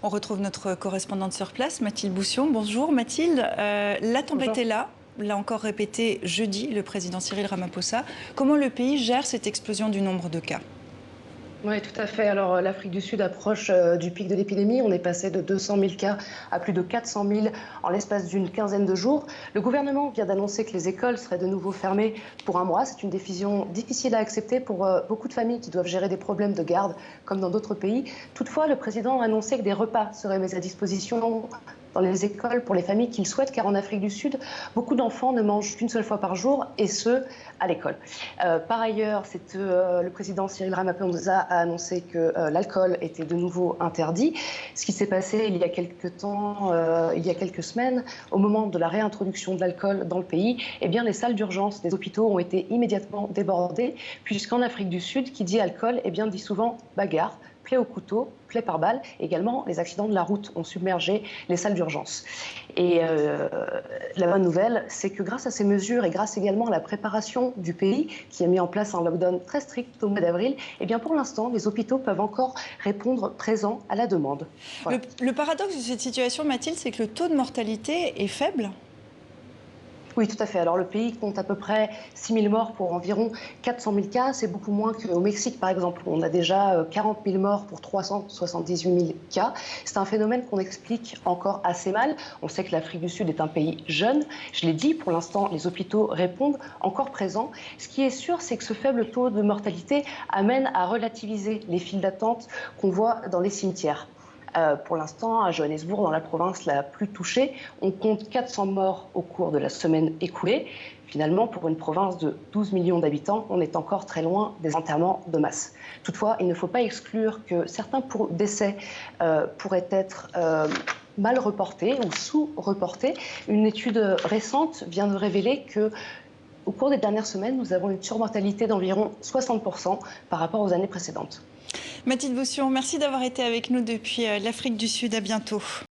On retrouve notre correspondante sur place, Mathilde Boussion. Bonjour Mathilde. La tempête est là, l'a encore répété jeudi le président Cyril Ramaphosa. Comment le pays gère cette explosion du nombre de cas ? Oui, tout à fait. Alors, l'Afrique du Sud approche du pic de l'épidémie. On est passé de 200 000 cas à plus de 400 000 en l'espace d'une quinzaine de jours. Le gouvernement vient d'annoncer que les écoles seraient de nouveau fermées pour un mois. C'est une décision difficile à accepter pour beaucoup de familles qui doivent gérer des problèmes de garde, comme dans d'autres pays. Toutefois, le président a annoncé que des repas seraient mis à disposition dans les écoles pour les familles qui le souhaitent, car en Afrique du Sud, beaucoup d'enfants ne mangent qu'une seule fois par jour, et ce, à l'école. Par ailleurs, le président Cyril Ramaphosa a annoncé que l'alcool était de nouveau interdit. Ce qui s'est passé il y a quelques semaines, au moment de la réintroduction de l'alcool dans le pays, eh bien, les salles d'urgence des hôpitaux ont été immédiatement débordées, puisqu'en Afrique du Sud, qui dit alcool, eh bien, dit souvent bagarre, plaies au couteau, plaies par balle. Également, les accidents de la route ont submergé les salles d'urgence. Et la bonne nouvelle, c'est que grâce à ces mesures et grâce également à la préparation du pays, qui a mis en place un lockdown très strict au mois d'avril, eh bien pour l'instant, les hôpitaux peuvent encore répondre présents à la demande. Voilà. Le paradoxe de cette situation, Mathilde, c'est que le taux de mortalité est faible. Oui, tout à fait. Alors, le pays compte à peu près 6 000 morts pour environ 400 000 cas. C'est beaucoup moins qu'au Mexique, par exemple. On a déjà 40 000 morts pour 378 000 cas. C'est un phénomène qu'on explique encore assez mal. On sait que l'Afrique du Sud est un pays jeune. Je l'ai dit, pour l'instant, les hôpitaux répondent encore présents. Ce qui est sûr, c'est que ce faible taux de mortalité amène à relativiser les files d'attente qu'on voit dans les cimetières. Pour l'instant, à Johannesburg, dans la province la plus touchée, on compte 400 morts au cours de la semaine écoulée. Finalement, pour une province de 12 millions d'habitants, on est encore très loin des enterrements de masse. Toutefois, il ne faut pas exclure que certains décès pourraient être mal reportés ou sous-reportés. Une étude récente vient de révéler que au cours des dernières semaines, nous avons une surmortalité d'environ 60% par rapport aux années précédentes. Mathilde Boussion, merci d'avoir été avec nous depuis l'Afrique du Sud. À bientôt.